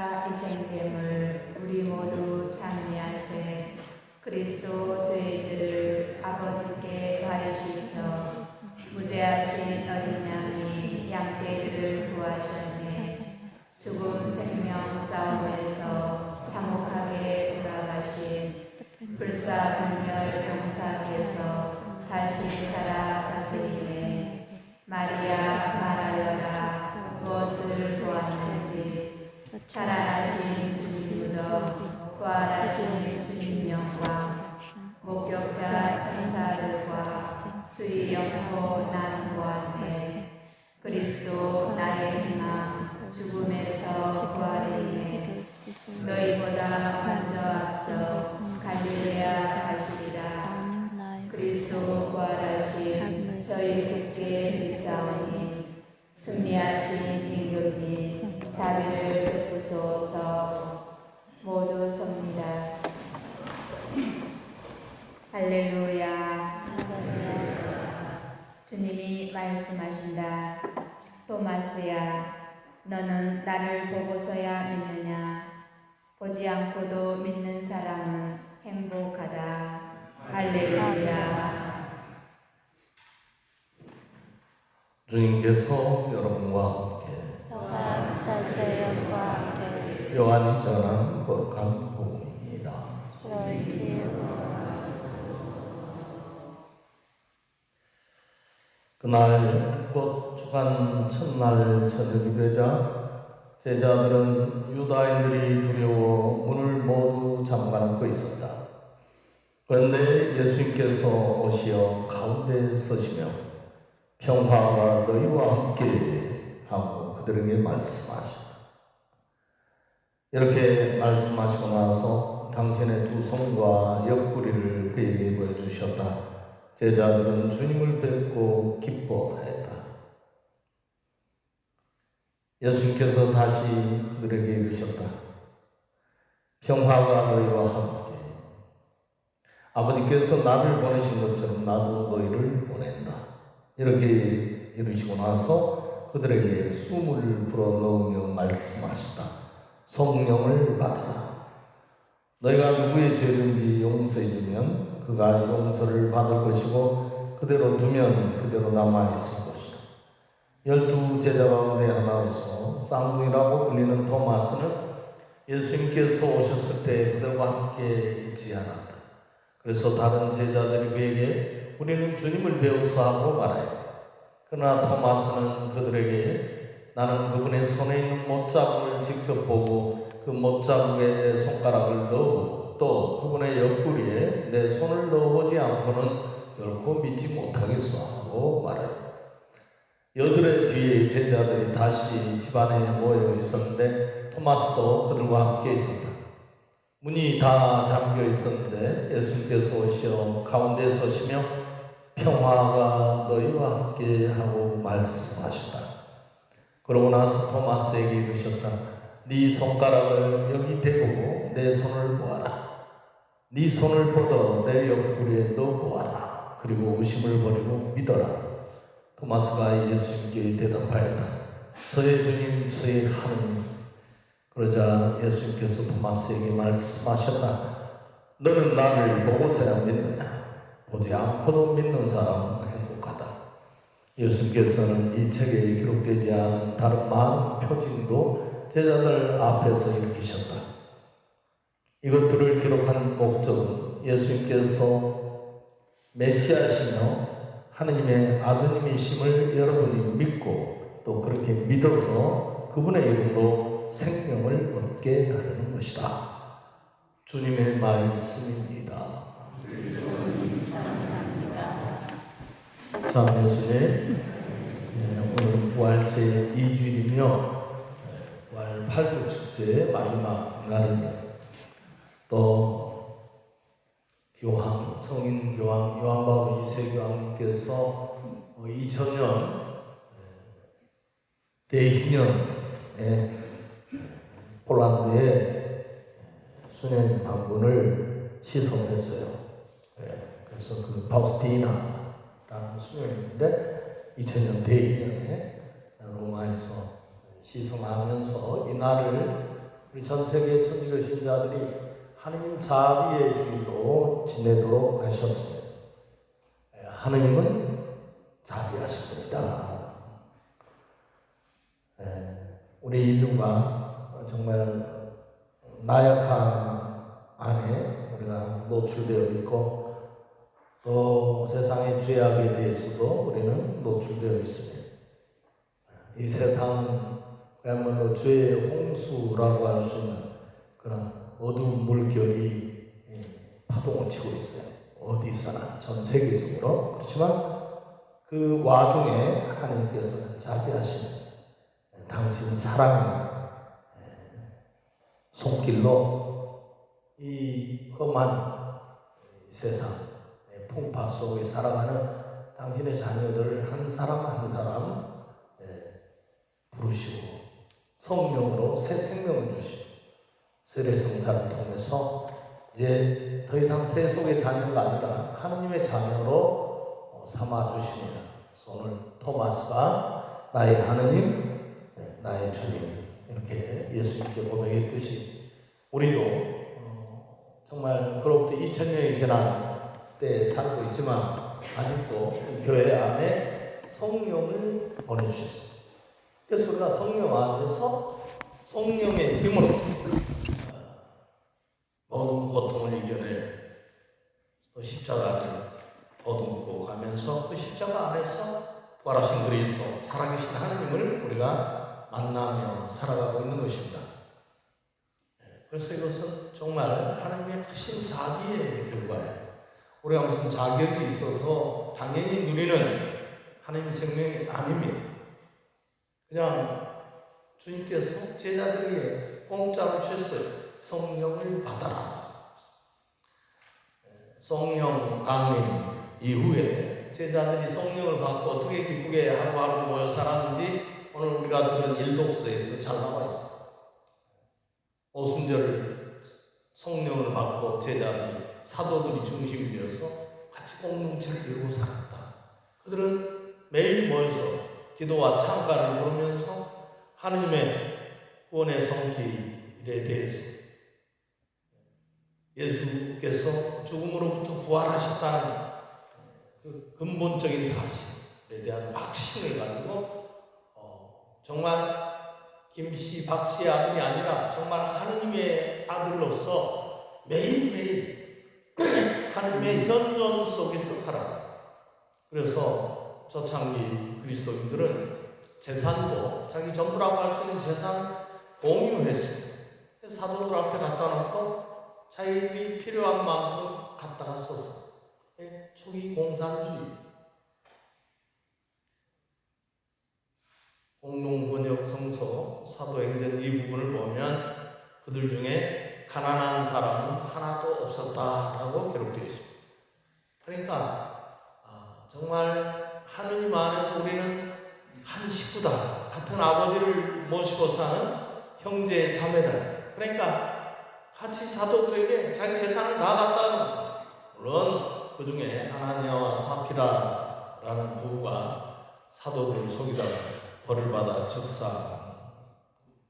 십자가 희생됨을 우리 모두 찬미할세. 그리스도 저희들을 아버지께 발휘시켜 무죄하신 어린 양이 양떼들을 구하셨네. 죽음 생명 싸움에서 참혹하게 돌아가신 불사분별 용사께서 다시 살아 다스리네. 마리아 말하여라. 무엇을 보았는지. 살아나신 주님 무덤, 부활하신 주님 영광, 목격자 천사들과 수위 영포 난 보았네. 그리스도 나의 희망, 죽음에서 부활했네. 너희보다 먼저 앞서 갈릴레아 가시리라. 그리스도 부활하신 저희 굳게 믿사오니 승리하신 임금님 자비를 베푸소서. 모두 섭니다. 할렐루야. 주님이 말씀하신다. 토마스야, 너는 나를 보고서야 믿느냐? 보지 않고도 믿는 사람은 행복하다. 할렐루야. 주님께서 여러분과 함께 또한 사제연과 함께 요한이 전한 거룩한 복음입니다. 그날 곧 주간 첫날 저녁이 되자 제자들은 유다인들이 두려워 문을 모두 잠가놓고 있었다. 그런데 예수님께서 오시어 가운데 서시며 평화가 너희와 함께 하고 그들에게 말씀하셨다. 이렇게 말씀하시고 나서 당신의 두 손과 옆구리를 그에게 보여주셨다. 제자들은 주님을 뵙고 기뻐하였다. 예수님께서 다시 그들에게 이르셨다. 평화가 너희와 함께. 아버지께서 나를 보내신 것처럼 나도 너희를 보낸다. 이렇게 이르시고 나서 그들에게 숨을 불어넣으며 말씀하시다. 성령을 받아라. 너희가 누구의 죄든지 용서해주면 그가 용서를 받을 것이고 그대로 두면 그대로 남아있을 것이다. 12 제자 가운데 하나로서 쌍둥이라고 불리는 토마스는 예수님께서 오셨을 때 그들과 함께 있지 않았다. 그래서 다른 제자들이 그에게 우리는 주님을 배우사 하고 말하였다. 그러나 토마스는 그들에게 나는 그분의 손에 있는 못자국을 직접 보고 그 못자국에 내 손가락을 넣고 또 그분의 옆구리에 내 손을 넣어보지 않고는 결코 믿지 못하겠소 하고 말하였다. 여드레 뒤에 제자들이 다시 집안에 모여 있었는데 토마스도 그들과 함께 있었다. 문이 다 잠겨 있었는데 예수님께서 오시어 가운데 서시며 평화가 너희와 함께 하고 말씀하셨다. 그러고 나서 토마스에게 이르셨다. 네 손가락을 여기 대고 내 손을 보아라. 네 손을 뻗어 내 옆구리에 넣어 보아라. 그리고 의심을 버리고 믿어라. 토마스가 예수님께 대답하였다. 저의 주님, 저의 하느님. 그러자 예수님께서 토마스에게 말씀하셨다. 너는 나를 보고서야 믿느냐? 보지 않고도 믿는 사람은 행복하다. 예수님께서는 이 책에 기록되지 않은 다른 많은 표징도 제자들 앞에서 일으키셨다. 이것들을 기록한 목적은 예수님께서 메시아시며 하느님의 아드님이심을 여러분이 믿고 또 그렇게 믿어서 그분의 이름으로 생명을 얻게 하려는 것이다. 주님의 말씀입니다. 참 예수님, 오늘 부활 제2주일이며 부활 8주 축제의 마지막 날이며 또 교황, 성인 교황 요한바울 2세 교황님께서 2000년 대희년에 폴란드에 수녀님 한 분을 시송했어요. 그래서 그 파우스티나라는 수녀인데 2000년 대희년에 로마에서 시송하면서 이 날을 우리 전 세계 천주교 신자들이 하느님 자비의 주일로 지내도록 하셨습니다. 하느님은 자비하십니다. 우리 인류가 정말 나약함 안에 우리가 노출되어 있고 또 세상의 죄악에 대해서도 우리는 노출되어 있습니다. 이 세상은 그야말로 죄의 홍수라고 할 수 있는 그런 어두운 물결이 파동을 치고 있어요. 어디서나 전 세계적으로. 그렇지만 그 와중에 하나님께서는 자비하시는 당신 사랑의 손길로 이 험한 세상 풍파 속에 살아가는 당신의 자녀들을 한 사람 한 사람 부르시고 성령으로 새 생명을 주시고 세례성사를 통해서 이제 더 이상 세속의 자녀가 아니라 하느님의 자녀로 삼아주십니다. 오늘 토마스가 나의 하느님, 나의 주님 이렇게 예수님께 고백했듯이 우리도 정말 그로부터 2000년이 지난 때에 살고 있지만 아직도 이 교회 안에 성령을 보내주셨습니다. 그래서 우리가 성령 안에서 성령의 힘으로 모든 고통을 이겨내 또 십자가를 얻고 가면서 그 십자가 안에서 부활하신 그리스도 살아계신 하나님을 우리가 만나며 살아가고 있는 것입니다. 그래서 이것은 정말 하나님의 크신 자비의 결과예요. 우리가 무슨 자격이 있어서 당연히 누리는 하나님 생명이 아닙니다. 그냥 주님께서 제자들에게 공짜로 주셨어요. 성령을 받아라. 성령 강림 이후에 제자들이 성령을 받고 어떻게 기쁘게 하루하루 모여 살았는지 오늘 우리가 들은 일독서에서 잘 나와 있어요. 오순절 성령을 받고 제자들이 사도들이 중심이 되어서 같이 공동체를 이루고 살았다. 그들은 매일 모여서 기도와 찬가를 부르면서 하느님의 구원의 성길에 대해서 예수께서 죽음으로부터 부활하셨다는 그 근본적인 사실에 대한 확신을 가지고 정말 김씨, 박씨의 아들이 아니라 정말 하느님의 아들로서 매일매일 하느님의 현존 속에서 살아갔어요. 그래서 초창기 그리스도인들은 재산도 자기 전부라고 할 수 있는 재산 공유했어요. 사도들 앞에 갖다 놓고 자기들이 필요한 만큼 갖다가 썼어요. 초기 공산주의. 공동번역 성서 사도행전 이 부분을 보면 그들 중에 가난한 사람은 하나도 없었다라고 기록되어 있습니다. 그러니까 정말 하느님 안에서 우리는 한 식구다. 같은 아버지를 모시고 사는 형제 자매다. 그러니까 같이 사도들에게 자기 재산을 다 갖다. 물론 그 중에 아나니아와 사피라라는 부부가 사도들을 속이다가 벌을 받아 즉사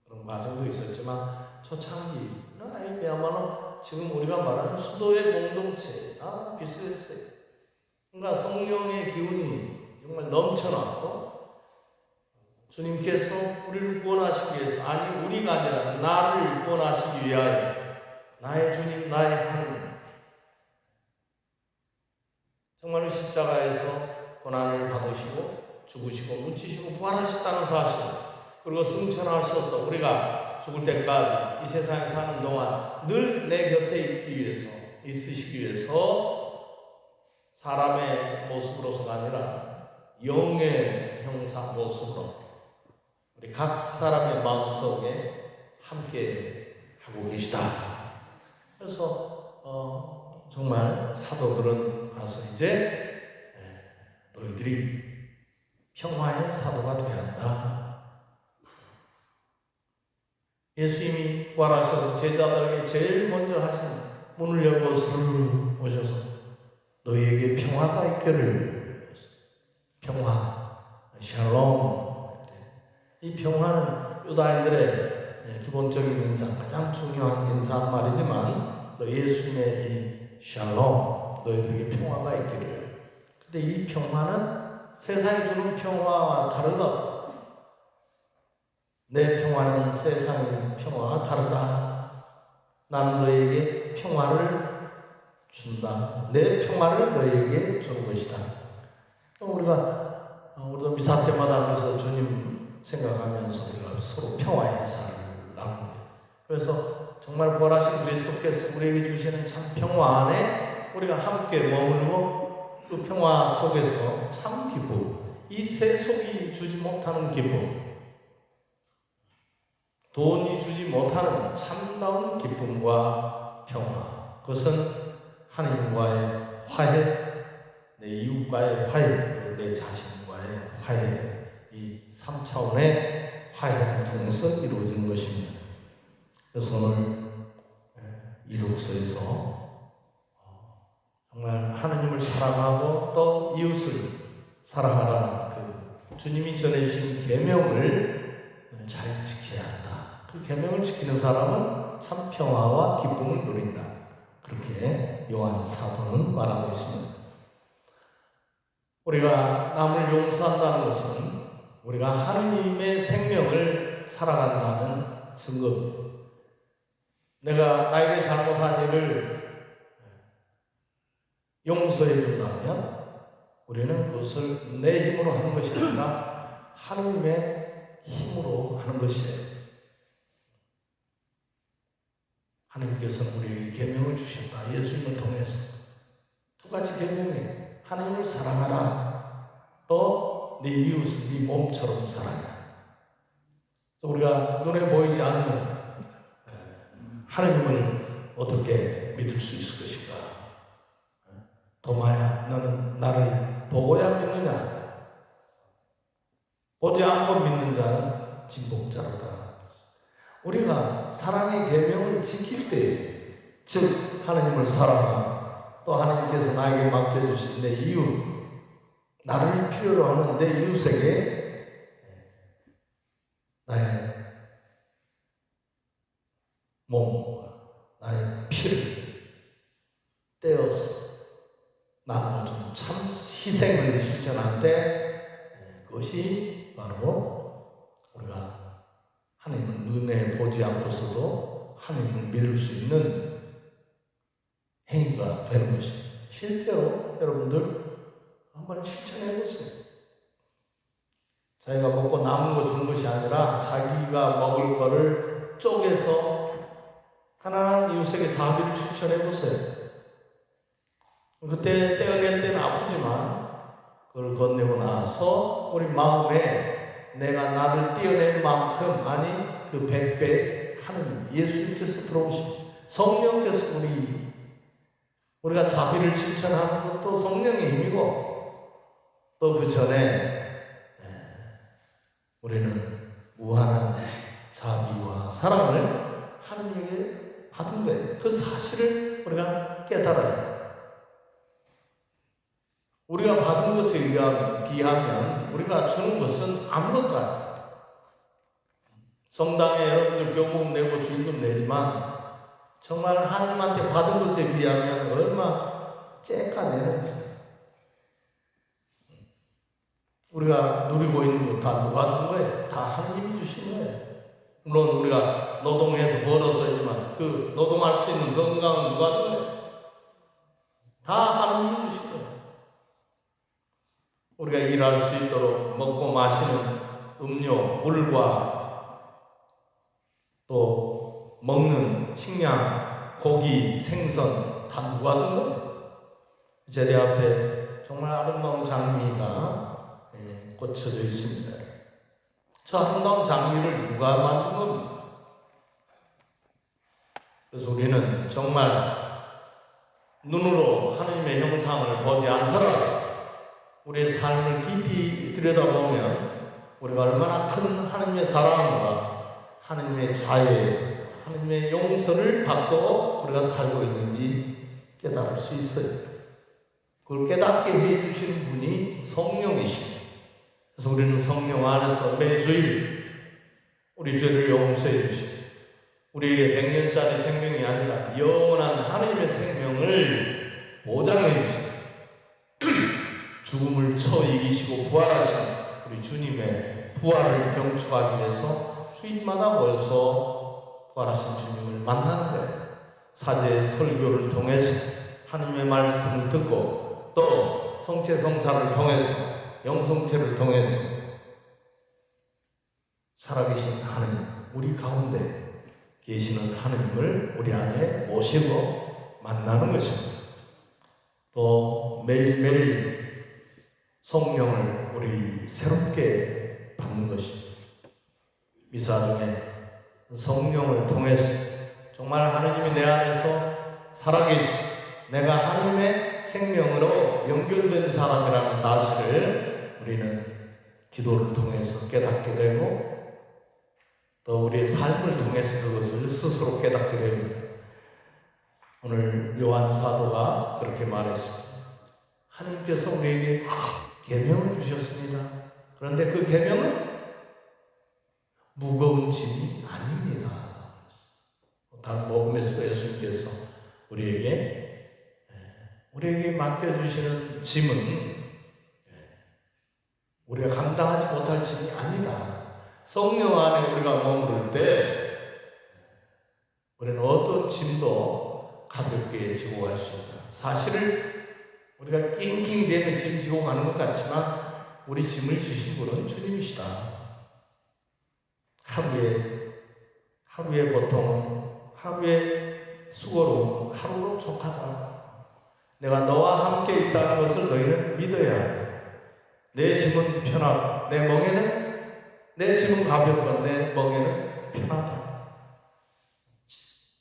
그런 과정도 있었지만 초창기는 아예 그야말로 지금 우리가 말하는 수도의 공동체나 비슷했어요. 그러니까 성령의 기운이 정말 넘쳐났고 주님께서 우리를 구원하시기 위해서 아니 우리가 아니라 나를 구원하시기 위하여 나의 주님 나의 하나님 정말 십자가에서 고난을 받으시고 죽으시고 묻히시고 부활하셨다는 사실 그리고 승천하셔서 우리가 죽을 때까지 이 세상에 사는 동안 늘 내 곁에 있으시기 위해서 사람의 모습으로서가 아니라 영의 형상 모습으로 우리 각 사람의 마음속에 함께 하고 계시다. 그래서 정말 사도들은 가서 이제 너희들이 평화의 사도가 되어야 한다. 예수님이 부활하셔서 제자들에게 제일 먼저 하신 문을 열고 스르르 오셔서 너희에게 평화가 있기를 평화 샬롬 이 평화는 유다인들의 기본적인 인사, 가장 중요한 인사한 말이지만 또 예수님의 이 샬롬, 너희들에게 평화가 있기를. 근데 이 평화는 세상이 주는 평화와 다르다. 내 평화는 세상의 평화와 다르다. 나는 너에게 평화를 준다. 내 평화를 너에게 주는 것이다. 우리도 미사 때마다 그래서 주님 생각하면서 우리가 서로 평화의 인사를 나눕니다. 그래서 정말 부활하신 그리스도께서 우리에게 주시는 참 평화 안에 우리가 함께 머물고 그 평화 속에서 참 기쁨, 이 세속이 주지 못하는 기쁨, 돈이 주지 못하는 참다운 기쁨과 평화, 그것은 하나님과의 화해, 내 이웃과의 화해, 그리고 내 자신과의 화해, 이 3차원의 화해를 통해서 이루어진 것입니다. 그래서 오늘 이 독서에서 정말 하나님을 사랑하고 또 이웃을 사랑하라는 그 주님이 전해주신 계명을 잘 지켜야 한다. 그 계명을 지키는 사람은 참 평화와 기쁨을 누린다. 그렇게 요한 사도는 말하고 있습니다. 우리가 남을 용서한다는 것은 우리가 하느님의 생명을 살아간다는 증거입니다. 내가 나에게 잘못한 일을 용서해 준다면 우리는 그것을 내 힘으로 하는 것이 아니라 하느님의 힘으로 하는 것이에요. 하나님께서는 우리에게 계명을 주셨다. 예수님을 통해서 두 가지 계명이에요. 하나님을 사랑하라. 또 네 이웃을 네 몸처럼 사랑하라. 우리가 눈에 보이지 않는 하나님을 어떻게 믿을 수 있을 것인가? 도마야, 너는 나를 보고야 믿느냐? 보지 않고 믿는 자는 진복자로다. 우리가 사랑의 계명을 지킬 때, 즉 하나님을 사랑하고 또 하나님께서 나에게 맡겨주신 내 이웃, 나를 필요로 하는 내 이웃에게 나의 몸, 나의 피를 떼어서 나눠주는 참 희생을 실천할 때 그것이 바로 우리가 하나님을 눈에 보지 않고서도 하나님을 믿을 수 있는 행위가 되는 것입니다. 실제로 여러분들 한번 실천해 보세요. 자기가 먹고 남은 거 주는 것이 아니라 자기가 먹을 거를 쪼개서 가난한 이웃에게 자비를 실천해 보세요. 그때 떼어낼 때는 아프지만 그걸 건네고 나서 우리 마음에 내가 나를 떼어낼 만큼, 아니 그 100배 하느님 예수님께서 들어오십니다. 성령께서 우리가 자비를 실천하는 것도 성령의 힘이고, 또 그 전에 우리는 무한한 자비와 사랑을 하나님에게 받은 거예요. 그 사실을 우리가 깨달아요. 우리가 받은 것에 비하면 우리가 주는 것은 아무것도 아니에요. 성당에 여러분들 교금 내고 주일금 내지만 정말 하나님한테 받은 것에 비하면 얼마 째까내는지. 우리가 누리고 있는 거 다 누가 준 거예요? 다 하나님이 주신 거예요. 물론 우리가 노동해서 벌어서지만 그 노동할 수 있는 건강은 누가 준 거예요? 다 하나님이 주신 거예요. 우리가 일할 수 있도록 먹고 마시는 음료, 물과 또 먹는 식량, 고기, 생선 다 누가 준 거예요? 제대 앞에 정말 아름다운 장미가 꽂혀져 있습니다. 저 아름다운 장미를 누가 만든 겁니까? 그래서 우리는 정말 눈으로 하나님의 형상을 보지 않더라도 우리의 삶을 깊이 들여다보면 우리가 얼마나 큰 하나님의 사랑과 하나님의 자애, 하나님의 용서를 받고 우리가 살고 있는지 깨달을 수 있어요. 그걸 깨닫게 해주시는 분이 성령이십니다. 그래서 우리는 성령 안에서 매주일 우리 죄를 용서해 주시고 우리에게 100년짜리 생명이 아니라 영원한 하나님의 생명을 보장해 주시고 죽음을 쳐 이기시고 부활하신 우리 주님의 부활을 경축하기 위해서 주일마다 모여서 부활하신 주님을 만나는 거예요. 사제의 설교를 통해서 하나님의 말씀을 듣고 또 성체성사를 통해서 영성체를 통해서 살아계신 하나님, 우리 가운데 계시는 하나님을 우리 안에 모시고 만나는 것입니다. 또 매일매일 성령을 우리 새롭게 받는 것입니다. 미사 중에 성령을 통해서 정말 하나님이 내 안에서 살아계시고 내가 하나님의 생명으로 연결된 사람이라는 사실을 우리는 기도를 통해서 깨닫게 되고 또 우리의 삶을 통해서 그것을 스스로 깨닫게 됩니다. 오늘 요한 사도가 그렇게 말했습니다. 하나님께서 우리에게 계명을 주셨습니다. 그런데 그 계명은 무거운 짐이 아닙니다. 다른 복음에서 예수님께서 우리에게 맡겨주시는 짐은 우리가 감당하지 못할 짐이 아니다. 성령 안에 우리가 머무를 때 우리는 어떤 짐도 가볍게 지고 갈 수 있다. 사실을 우리가 낑낑대는 짐 지고 가는 것 같지만 우리 짐을 주신 분은 주님이시다. 하루의 고통은 하루의 수고로움은 하루로 족하다. 내가 너와 함께 있다는 것을 너희는 믿어야 해. 내 짐은 편하고 내 짐은 가볍고 내 멍에는 편하다.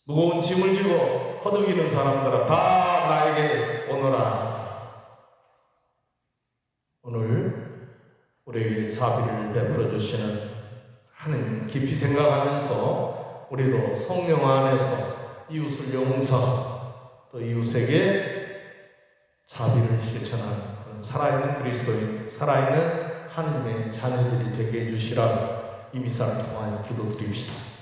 무거운 짐을 지고 허덕이는 사람들아 다 나에게 오너라. 오늘 우리에게 자비를 베풀어 주시는 하나님 깊이 생각하면서 우리도 성령 안에서 이웃을 용서하고 또 이웃에게 자비를 실천하는 그런 살아있는 그리스도인, 살아있는 하나님의 자녀들이 되게 해주시라고 이 미사를 통하여 기도드립시다.